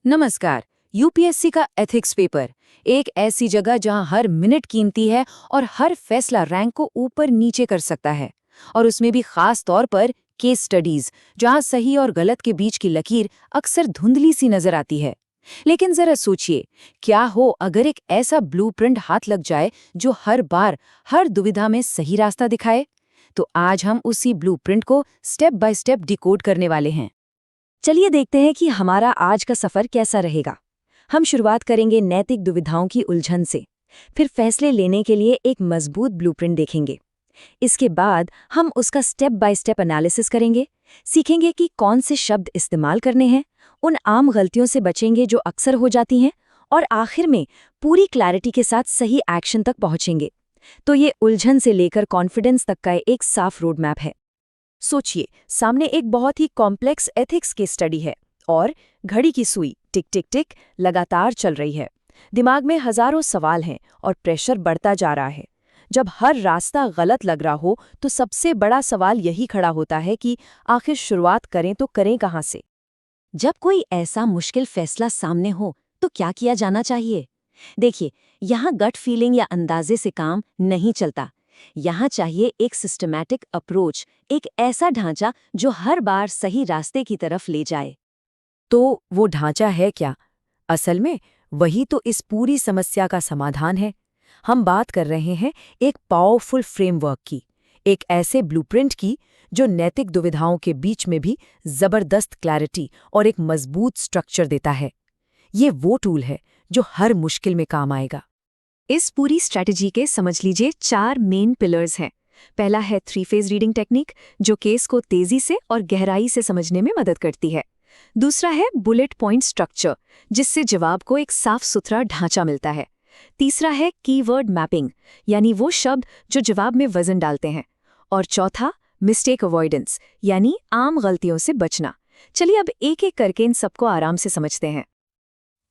नमस्कार। यूपीएससी का ethics paper एक ऐसी जगह जहां हर मिनट कीमती है और हर फैसला रैंक को ऊपर नीचे कर सकता है। और उसमें भी खास तौर पर केस स्टडीज, जहां सही और गलत के बीच की लकीर अक्सर धुंधली सी नजर आती है। लेकिन जरा सोचिए, क्या हो अगर एक ऐसा ब्लूप्रिंट हाथ लग जाए जो हर बार हर दुविधा में सही रास्ता दिखाए। तो आज हम उसी ब्लूप्रिंट को स्टेप बाय स्टेप डिकोड करने वाले हैं। चलिए देखते हैं कि हमारा आज का सफर कैसा रहेगा। हम शुरुआत करेंगे नैतिक दुविधाओं की उलझन से, फिर फैसले लेने के लिए एक मजबूत ब्लूप्रिंट देखेंगे। इसके बाद हम उसका स्टेप बाय स्टेप एनालिसिस करेंगे, सीखेंगे कि कौन से शब्द इस्तेमाल करने हैं, उन आम गलतियों से बचेंगे जो अक्सर हो जाती हैं, और आखिर में पूरी क्लैरिटी के साथ सही एक्शन तक पहुंचेंगे। तो ये उलझन से लेकर कॉन्फिडेंस तक का एक साफ रोड मैप है। सोचिए, सामने एक बहुत ही कॉम्प्लेक्स एथिक्स की स्टडी है और घड़ी की सुई टिक टिक टिक लगातार चल रही है। दिमाग में हजारों सवाल हैं और प्रेशर बढ़ता जा रहा है। जब हर रास्ता गलत लग रहा हो तो सबसे बड़ा सवाल यही खड़ा होता है कि आखिर शुरुआत करें तो करें कहाँ से। जब कोई ऐसा मुश्किल फैसला सामने हो तो क्या किया जाना चाहिए? देखिए, यहाँ गट फीलिंग या अंदाजे से काम नहीं चलता। यहाँ चाहिए एक सिस्टमैटिक अप्रोच, एक ऐसा ढांचा जो हर बार सही रास्ते की तरफ ले जाए। तो वो ढांचा है क्या? असल में वही तो इस पूरी समस्या का समाधान है। हम बात कर रहे हैं एक पावरफुल फ्रेमवर्क की, एक ऐसे ब्लूप्रिंट की जो नैतिक दुविधाओं के बीच में भी जबरदस्त क्लैरिटी और एक मजबूत स्ट्रक्चर देता है। ये वो टूल है जो हर मुश्किल में काम आएगा। इस पूरी स्ट्रैटेजी के समझ लीजिए 4 मेन पिलर्स हैं। पहला है 3 फेज रीडिंग टेक्निक, जो केस को तेजी से और गहराई से समझने में मदद करती है। दूसरा है बुलेट पॉइंट स्ट्रक्चर, जिससे जवाब को एक साफ सुथरा ढांचा मिलता है। तीसरा है कीवर्ड मैपिंग, यानी वो शब्द जो जवाब में वजन डालते हैं। और चौथा मिस्टेक अवॉइडेंस, यानी आम गलतियों से बचना। चलिए अब एक एक करके इन सबको आराम से समझते हैं।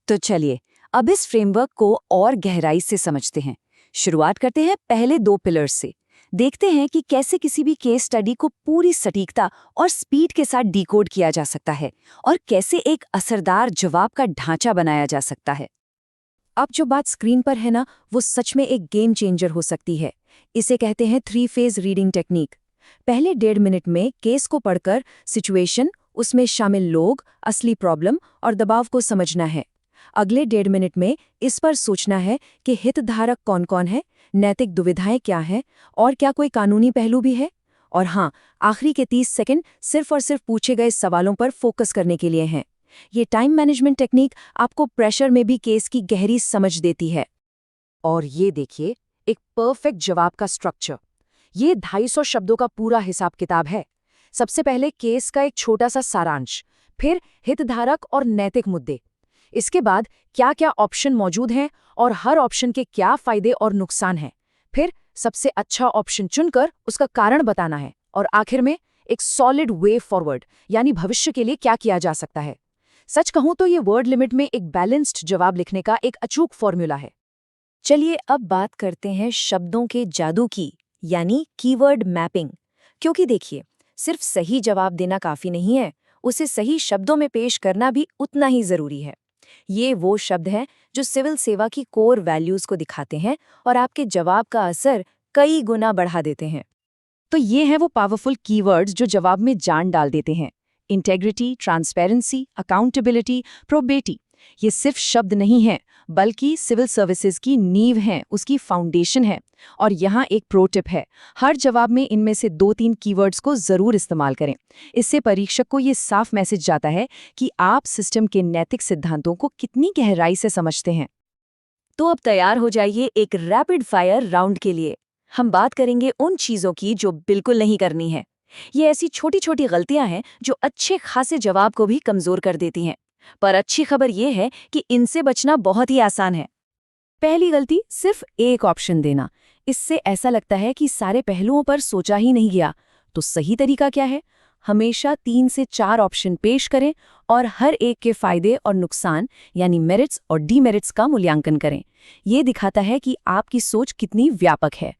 तो चलिए अब इस फ्रेमवर्क को और गहराई से समझते हैं। शुरुआत करते हैं पहले 2 पिलर्स से। देखते हैं कि कैसे किसी भी केस स्टडी को पूरी सटीकता और स्पीड के साथ डिकोड किया जा सकता है और कैसे एक असरदार जवाब का ढांचा बनाया जा सकता है। अब जो बात स्क्रीन पर है ना, वो सच में एक गेम चेंजर हो सकती है। इसे कहते हैं 3 फेज रीडिंग टेक्निक। पहले 1.5 मिनट में केस को पढ़कर सिचुएशन, उसमें शामिल लोग, असली प्रॉब्लम और दबाव को समझना है। अगले 1.5 मिनट में इस पर सोचना है कि हितधारक कौन-कौन है, नैतिक दुविधाएं क्या हैं और क्या कोई कानूनी पहलू भी है। और हाँ, आखिरी के 30 सेकंड सिर्फ और सिर्फ पूछे गए सवालों पर फोकस करने के लिए हैं। ये टाइम मैनेजमेंट टेक्निक आपको प्रेशर में भी केस की गहरी समझ देती है। और ये देखिए, एक परफेक्ट जवाब का स्ट्रक्चर। ये 250 शब्दों का पूरा हिसाब किताब है। सबसे पहले केस का एक छोटा सा सारांश, फिर हितधारक और नैतिक मुद्दे। इसके बाद क्या क्या ऑप्शन मौजूद हैं और हर ऑप्शन के क्या फायदे और नुकसान हैं। फिर सबसे अच्छा ऑप्शन चुनकर उसका कारण बताना है। और आखिर में एक सॉलिड वे फॉरवर्ड, यानी भविष्य के लिए क्या किया जा सकता है। सच कहूं तो ये वर्ड लिमिट में एक बैलेंस्ड जवाब लिखने का एक अचूक फॉर्मूला है। चलिए अब बात करते हैं शब्दों के जादू की, यानी कीवर्ड मैपिंग। क्योंकि देखिए, सिर्फ सही जवाब देना काफी नहीं है, उसे सही शब्दों में पेश करना भी उतना ही जरूरी है। ये वो शब्द हैं जो सिविल सेवा की कोर वैल्यूज को दिखाते हैं और आपके जवाब का असर कई गुना बढ़ा देते हैं। तो ये हैं वो पावरफुल कीवर्ड्स जो जवाब में जान डाल देते हैं। Integrity, transparency, accountability, probity. ये सिर्फ शब्द नहीं हैं, बल्कि सिविल सर्विसेज की नींव हैं, उसकी फाउंडेशन है। और यहाँ एक प्रो टिप है, हर जवाब में इनमें से 2-3 कीवर्ड्स को जरूर इस्तेमाल करें। इससे परीक्षक को ये साफ मैसेज जाता है कि आप सिस्टम के नैतिक सिद्धांतों को कितनी गहराई से समझते हैं। तो अब तैयार हो जाइए एक रैपिड फायर राउंड के लिए। हम बात करेंगे उन चीजों की जो बिल्कुल नहीं करनी है। ये ऐसी छोटी छोटी गलतियां हैं जो अच्छे खासे जवाब को भी कमजोर कर देती हैं। पर अच्छी खबर यह है कि इनसे बचना बहुत ही आसान है। पहली गलती, सिर्फ एक ऑप्शन देना। इससे ऐसा लगता है कि सारे पहलुओं पर सोचा ही नहीं गया। तो सही तरीका क्या है? हमेशा 3 से 4 ऑप्शन पेश करें और हर एक के फायदे और नुकसान, यानी मेरिट्स और डीमेरिट्स का मूल्यांकन करें। ये दिखाता है कि आपकी सोच कितनी व्यापक है।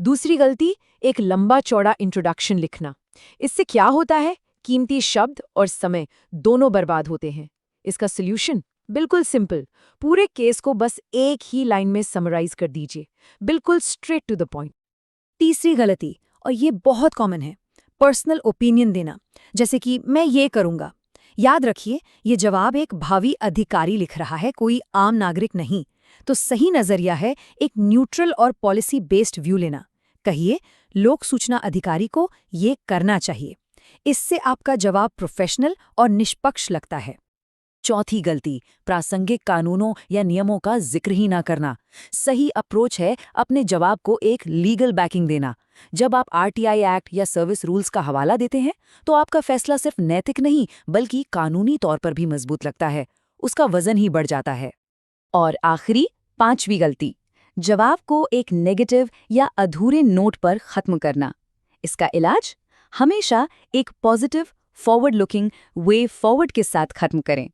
दूसरी गलती, एक लंबा चौड़ा इंट्रोडक्शन लिखना। इससे क्या होता है? कीमती शब्द और समय दोनों बर्बाद होते हैं। इसका सॉल्यूशन बिल्कुल सिंपल। पूरे केस को बस एक ही लाइन में समराइज कर दीजिए, बिल्कुल स्ट्रेट टू द पॉइंट। तीसरी गलती, और ये बहुत कॉमन है, पर्सनल ओपिनियन देना, जैसे कि मैं ये करूंगा। याद रखिए, ये जवाब एक भावी अधिकारी लिख रहा है, कोई आम नागरिक नहीं। तो सही नजरिया है एक न्यूट्रल और पॉलिसी बेस्ड व्यू लेना। कहिए, लोक सूचना अधिकारी को ये करना चाहिए। इससे आपका जवाब प्रोफेशनल और निष्पक्ष लगता है। चौथी गलती, प्रासंगिक कानूनों या नियमों का जिक्र ही ना करना। सही अप्रोच है अपने जवाब को एक लीगल बैकिंग देना। जब आप आरटीआई एक्ट या सर्विस रूल्स का हवाला देते हैं तो आपका फैसला सिर्फ नैतिक नहीं बल्कि कानूनी तौर पर भी मजबूत लगता है, उसका वजन ही बढ़ जाता है। और आखिरी, पांचवी गलती, जवाब को एक नेगेटिव या अधूरे नोट पर खत्म करना। इसका इलाज, हमेशा एक positive, forward looking way forward के साथ खत्म करें।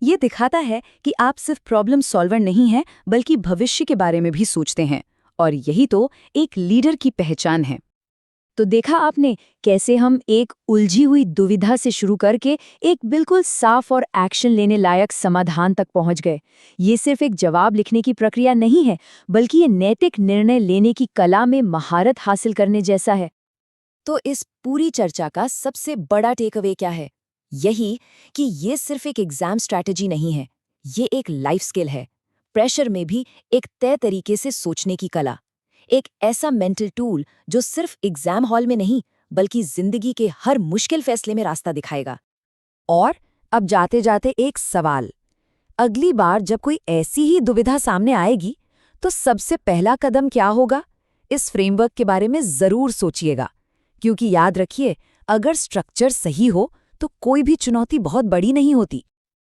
ये दिखाता है कि आप सिर्फ प्रॉब्लम सॉल्वर नहीं हैं बल्कि भविष्य के बारे में भी सोचते हैं, और यही तो एक लीडर की पहचान है। तो देखा आपने कैसे हम एक उलझी हुई दुविधा से शुरू करके एक बिल्कुल साफ और एक्शन लेने लायक समाधान तक पहुंच गए। ये सिर्फ एक जवाब लिखने की प्रक्रिया नहीं है, बल्कि ये नैतिक निर्णय लेने की कला में महारत हासिल करने जैसा है। तो इस पूरी चर्चा का सबसे बड़ा टेकअवे क्या है? यही कि ये सिर्फ एक एग्जाम स्ट्रैटेजी नहीं है, ये एक लाइफ स्किल है। प्रेशर में भी एक तय तरीके से सोचने की कला, एक ऐसा मेंटल टूल जो सिर्फ एग्जाम हॉल में नहीं बल्कि जिंदगी के हर मुश्किल फैसले में रास्ता दिखाएगा। और अब जाते जाते एक सवाल, अगली बार जब कोई ऐसी ही दुविधा सामने आएगी तो सबसे पहला कदम क्या होगा? इस फ्रेमवर्क के बारे में जरूर सोचिएगा, क्योंकि याद रखिए, अगर स्ट्रक्चर सही हो तो कोई भी चुनौती बहुत बड़ी नहीं होती।